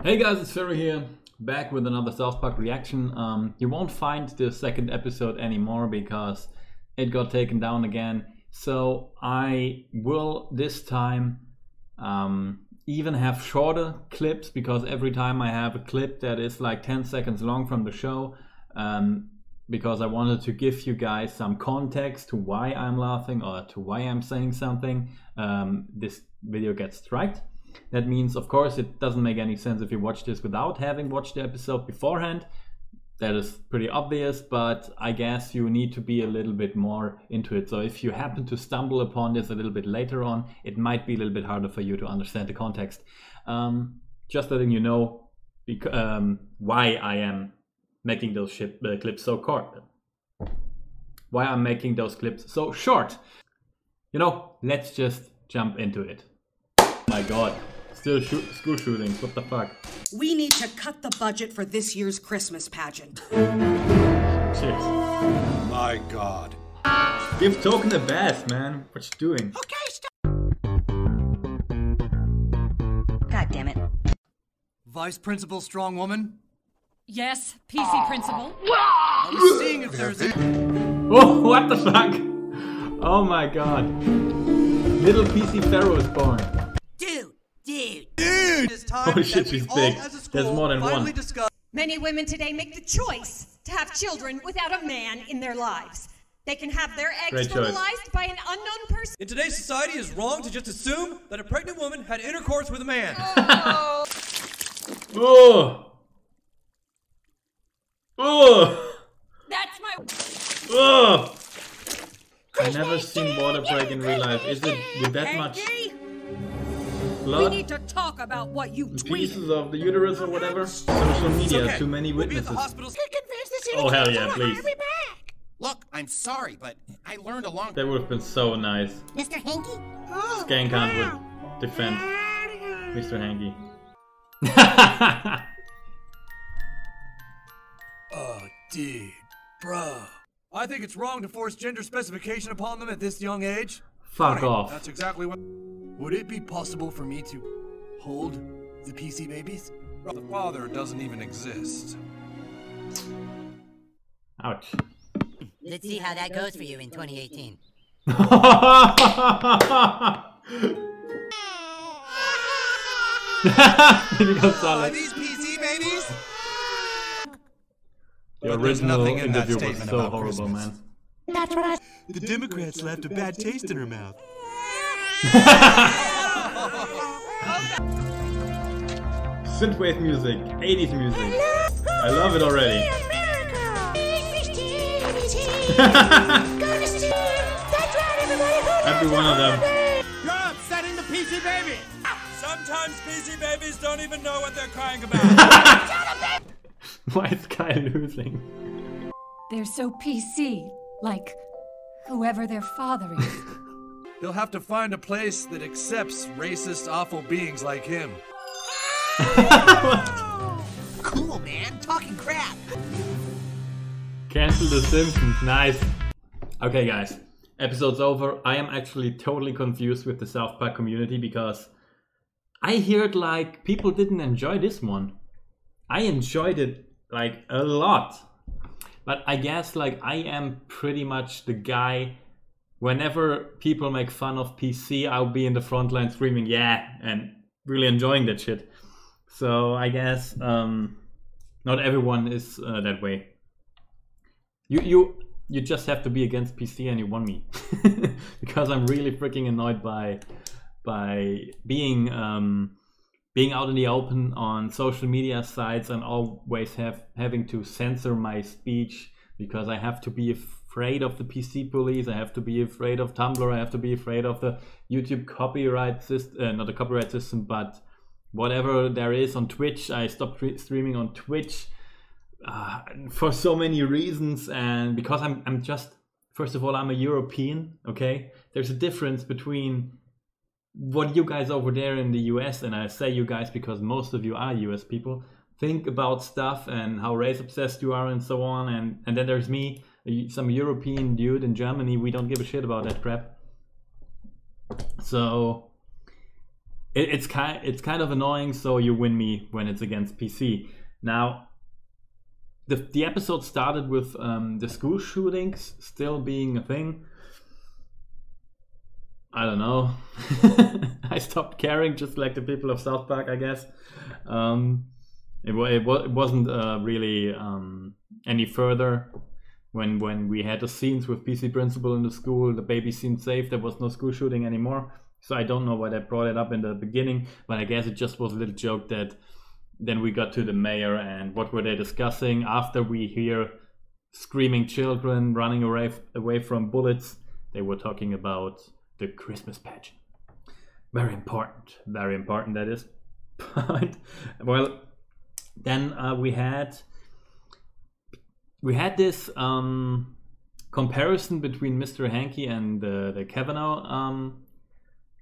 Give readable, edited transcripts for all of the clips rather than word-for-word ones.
Hey guys, it's Ferry here, back with another South Park reaction. You won't find the second episode anymore because it got taken down again. So I will this time even have shorter clips, because every time I have a clip that is like 10 seconds long from the show, because I wanted to give you guys some context to why I'm laughing or to why I'm saying something, this video gets striked. That means, of course, it doesn't make any sense if you watch this without having watched the episode beforehand. That is pretty obvious, but I guess you need to be a little bit more into it. So if you happen to stumble upon this a little bit later on, it might be a little bit harder for you to understand the context. Just letting you know why I am making those clips so short. Why I'm making those clips so short. You know, let's just jump into it. My god, still school shootings, what the fuck? We need to cut the budget for this year's Christmas pageant. Cheers. My god. Give Token a bath, man. What you doing? Okay, stop. God damn it. Vice Principal Strong Woman? Yes, PC Principal. I was seeing if there's a... Oh, what the fuck? Oh my god. Little PC Pharaoh is born. Dude. Holy shit, she's big. There's more than one. Many women today make the choice to have children without a man in their lives. They can have their eggs fertilized by an unknown person. In today's society, it's wrong to just assume that a pregnant woman had intercourse with a man. Oh! Oh! That's my... Oh! I've never seen water break in real life. Is it with that much blood? We need to talk about what you tweeted. Pieces of the uterus or whatever? Social media, okay. Too many witnesses. Oh hell yeah, please. Look, I'm sorry, but I learned a long... That would have been so nice. Mr. Hanky? Skankan would defend Mr. Hanky. Oh, dude. Bro. I think it's wrong to force gender specification upon them at this young age. Fuck off. That's exactly what... Would it be possible for me to hold the PC babies? The father doesn't even exist. Ouch. Let's see how that goes for you in 2018. Are these PC babies? The original interview was so horrible, man. That's what I... The Democrats left a bad taste in her mouth. Synthwave music, 80s music. I love it already. Every one of them. You're upsetting the PC baby! Sometimes PC babies don't even know what they're crying about. Why is Kai losing? They're so PC, like whoever their father is. He'll have to find a place that accepts racist, awful beings like him. Cool, man. Talking crap. Cancel the Simpsons, nice. Okay guys, episode's over. I am actually totally confused with the South Park community because I heard like people didn't enjoy this one. I enjoyed it like a lot. But I guess like I am pretty much the guy, whenever people make fun of PC, I'll be in the front line screaming yeah and really enjoying that shit. So I guess not everyone is that way. You just have to be against PC and you won me. Because I'm really freaking annoyed by being out in the open on social media sites and always having to censor my speech because I have to be afraid of the PC police, I have to be afraid of Tumblr, I have to be afraid of the YouTube copyright system, not the copyright system, but whatever there is on Twitch. I stopped streaming on Twitch for so many reasons, and because I'm just, first of all, I'm a European, okay? There's a difference between what you guys over there in the US, and I say you guys because most of you are US people, think about stuff and how race obsessed you are and so on, and then there's me, some European dude in Germany. We don't give a shit about that crap. So it's kind of annoying. So you win me when it's against PC. Now, the episode started with the school shootings still being a thing. I don't know. I stopped caring, just like the people of South Park, I guess. It wasn't really any further. When we had the scenes with PC principal in the school, the baby seemed safe. There was no school shooting anymore. So I don't know why they brought it up in the beginning, but I guess it just was a little joke that then we got to the mayor and what were they discussing after we hear screaming children running away from bullets. They were talking about the Christmas pageant. Very important that is. But, well, then we had this comparison between Mr. Hanky and the Kavanaugh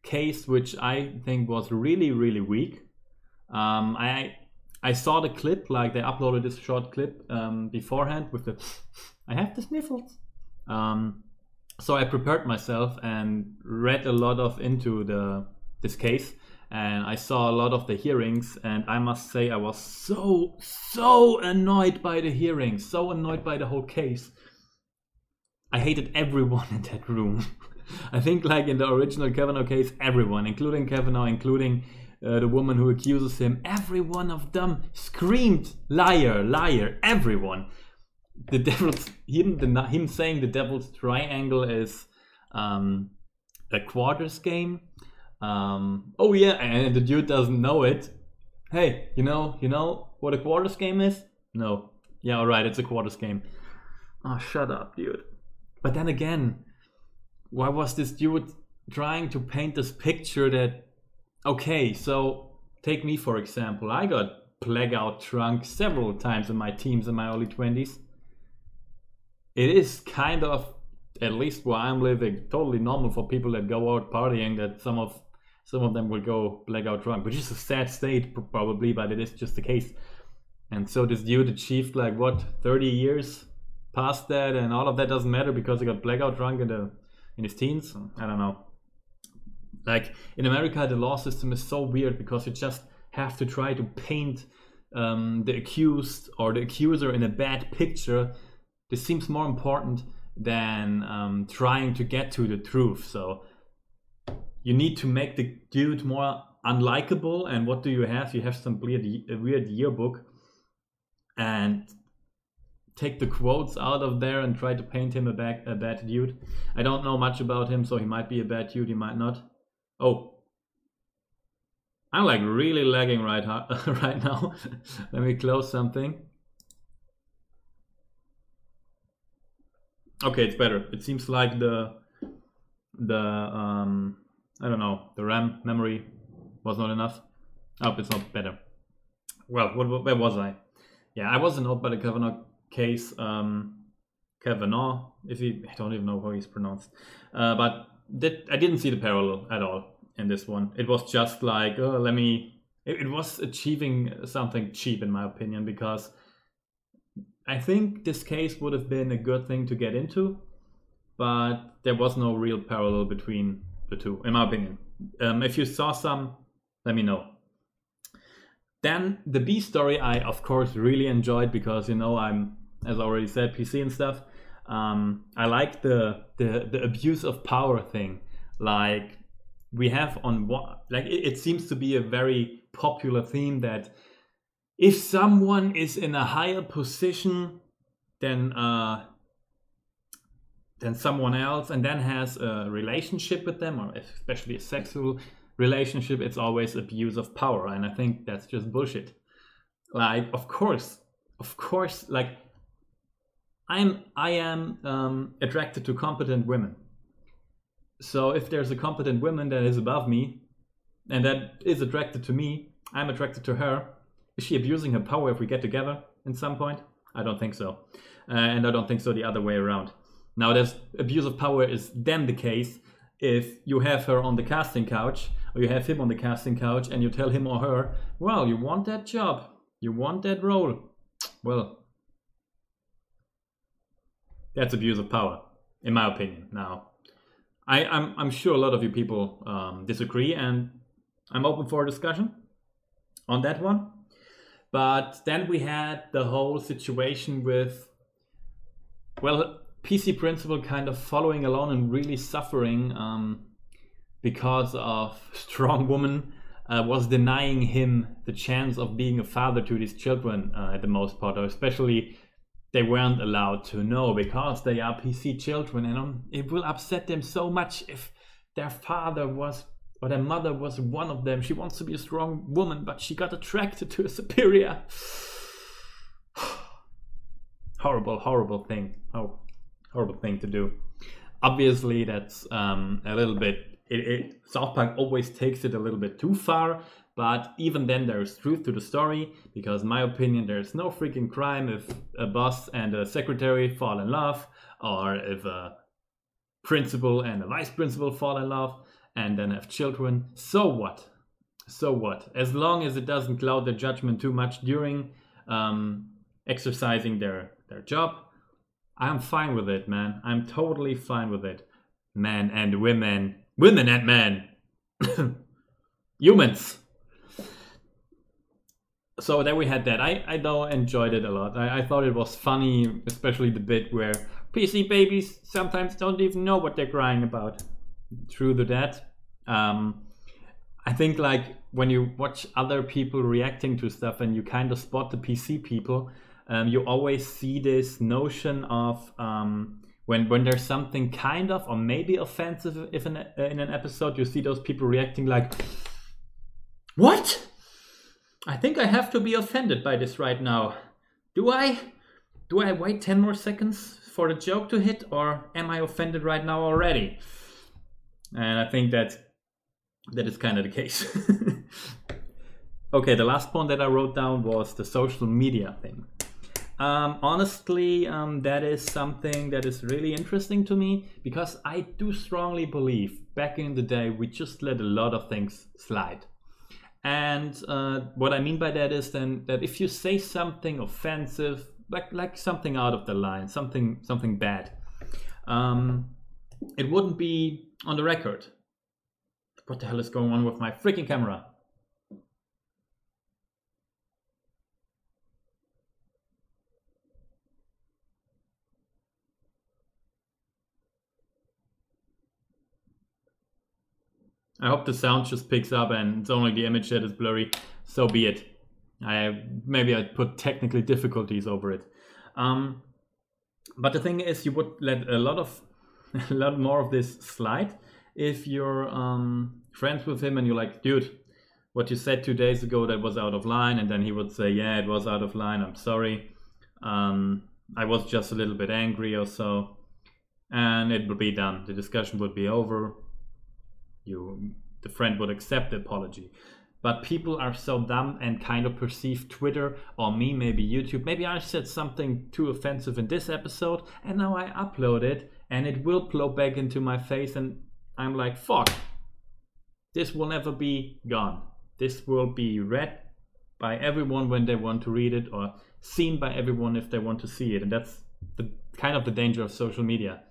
case, which I think was really, really weak. I saw the clip, like they uploaded this short clip beforehand with the I have the sniffles. So I prepared myself and read a lot into this case, and I saw a lot of the hearings, and I must say I was so annoyed by the hearings, so annoyed by the whole case. I hated everyone in that room. I think like in the original Kavanaugh case, everyone, including Kavanaugh, including the woman who accuses him, every one of them screamed, liar, liar, everyone. The devil's him saying the devil's triangle is a quarters game. Oh yeah, and the dude doesn't know it. Hey, you know what a quarters game is? No. Yeah, alright, it's a quarters game. Oh, shut up, dude. But then again, why was this dude trying to paint this picture that, okay, so take me for example. I got blackout drunk several times in my teens in my early 20s. It is kind of, at least where I'm living, totally normal for people that go out partying that some of them will go blackout drunk, which is a sad state probably, but it is just the case. And so this dude achieved like what, 30 years past that, and all of that doesn't matter because he got blackout drunk in his teens. I don't know. Like in America, the law system is so weird because you just have to try to paint the accused or the accuser in a bad picture. This seems more important than trying to get to the truth. So you need to make the dude more unlikable. And what do you have? You have some weird yearbook and take the quotes out of there and try to paint him a bad dude. I don't know much about him, so he might be a bad dude, he might not. Oh, I'm like really lagging right now. Let me close something. Okay, it's better. It seems like the I don't know, the RAM memory was not enough. Oh, it's not better. Well, where was I? Yeah, I was annoyed by the Kavanaugh case. Kavanaugh, I don't even know how he's pronounced. But I didn't see the parallel at all in this one. It was just like, it was achieving something cheap in my opinion, because I think this case would have been a good thing to get into, but there was no real parallel between the two, in my opinion. If you saw some, let me know. Then the B story I of course really enjoyed because, you know, I'm, as I already said, PC and stuff. I like the abuse of power thing. Like we have on what, like it seems to be a very popular theme that if someone is in a higher position than someone else and then has a relationship with them, or especially a sexual relationship, it's always abuse of power. And I think that's just bullshit. Like, of course, like I am attracted to competent women. So if there's a competent woman that is above me and that is attracted to me, I'm attracted to her. Is she abusing her power if we get together in some point? I don't think so. And I don't think so the other way around. Now, there's abuse of power is then the case if you have her on the casting couch, or you have him on the casting couch, and you tell him or her, well, you want that job, you want that role. Well, that's abuse of power, in my opinion. Now, I'm sure a lot of you people disagree, and I'm open for a discussion on that one. But then we had the whole situation with, well, PC Principal kind of following along and really suffering because of strong woman was denying him the chance of being a father to these children at the most part, or especially they weren't allowed to know because they are PC children, and it will upset them so much if their father was, or their mother was one of them. She wants to be a strong woman, but she got attracted to a superior. Horrible thing. Oh, horrible thing to do. Obviously, that's a little bit. South Park always takes it a little bit too far, but even then there is truth to the story, because in my opinion there's no freaking crime if a boss and a secretary fall in love, or if a principal and a vice principal fall in love and then have children. So what? So what? As long as it doesn't cloud their judgment too much during exercising their job, I'm fine with it, man. I'm totally fine with it. Men and women. Women and men. Humans. So there we had that. I though enjoyed it a lot. I thought it was funny, especially the bit where PC babies sometimes don't even know what they're crying about. True to that. I think like when you watch other people reacting to stuff and you kind of spot the PC people, you always see this notion of when there's something kind of or maybe offensive if in an episode, you see those people reacting like, what? I think I have to be offended by this right now. Do I wait 10 more seconds for the joke to hit, or am I offended right now already? And I think that is kind of the case. Okay, the last point that I wrote down was the social media thing. Honestly, that is something that is really interesting to me, because I do strongly believe back in the day we just let a lot of things slide. And what I mean by that is then that if you say something offensive, like something out of the line, something bad, it wouldn't be on the record. What the hell is going on with my freaking camera? I hope the sound just picks up and it's only the image that is blurry. So be it. Maybe I put technical difficulties over it. But the thing is, you would let a lot more of this slide if you're friends with him and you're like, dude, what you said 2 days ago, that was out of line. And then he would say, yeah, it was out of line. I'm sorry. I was just a little bit angry or so. And it would be done. The discussion would be over. The friend would accept the apology. But people are so dumb and kind of perceive Twitter, or me, maybe YouTube. Maybe I said something too offensive in this episode, and now I upload it, and it will blow back into my face, and I'm like, fuck. This will never be gone. This will be read by everyone when they want to read it, or seen by everyone if they want to see it. And that's kind of the danger of social media.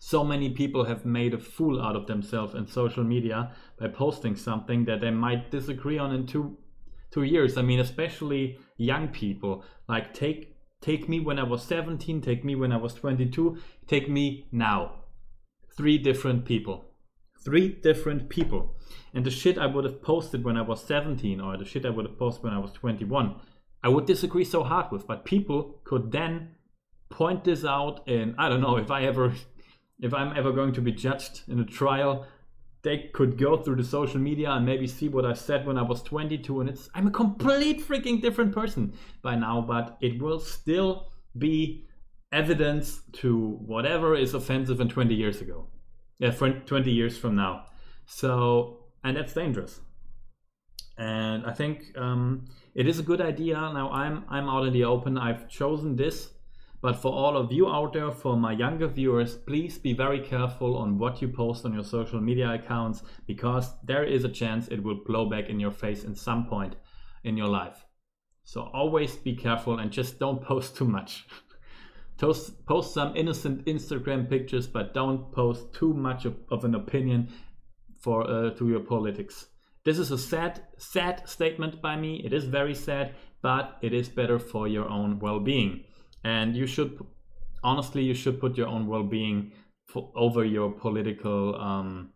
So many people have made a fool out of themselves in social media by posting something that they might disagree on in two years. I mean, especially young people. Like, take me when I was 17, take me when I was 22, take me now. 3 different people. 3 different people. And the shit I would have posted when I was 17, or the shit I would have posted when I was 21, I would disagree so hard with. But people could then point this out in, I don't know, if I'm ever going to be judged in a trial, they could go through the social media and maybe see what I said when I was 22, and I'm a complete freaking different person by now, but it will still be evidence to whatever is offensive in 20 years ago. Yeah, 20 years from now. So, and that's dangerous. And I think it is a good idea. Now I'm out in the open. I've chosen this. But for all of you out there, for my younger viewers, please be very careful on what you post on your social media accounts, because there is a chance it will blow back in your face in some point in your life. So always be careful and just don't post too much. Post some innocent Instagram pictures, but don't post too much of an opinion to your politics. This is a sad statement by me. It is very sad, but it is better for your own well-being. And you should, honestly, you should put your own well-being over your political, I'm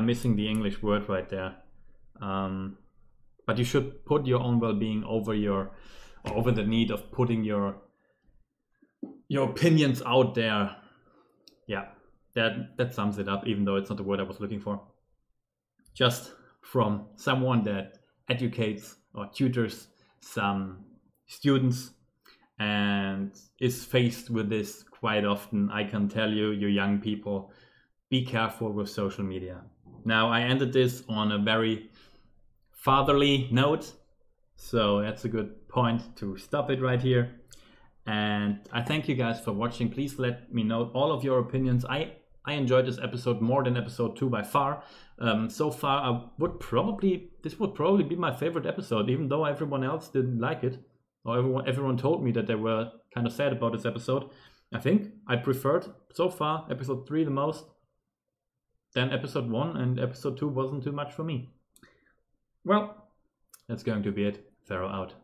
missing the English word right there. But you should put your own well-being over the need of putting your opinions out there. Yeah. That sums it up, even though it's not the word I was looking for. Just from someone that educates or tutors some students and is faced with this quite often, I can tell you, you young people, be careful with social media. Now, I ended this on a very fatherly note, so that's a good point to stop it right here. And I thank you guys for watching. Please let me know all of your opinions. I enjoyed this episode more than episode 2 by far. So far, this would probably be my favorite episode, even though everyone else didn't like it, or everyone told me that they were kind of sad about this episode. I think I preferred so far episode 3 the most. Then episode 1 and episode 2 wasn't too much for me. Well, that's going to be it. Pharaoh out.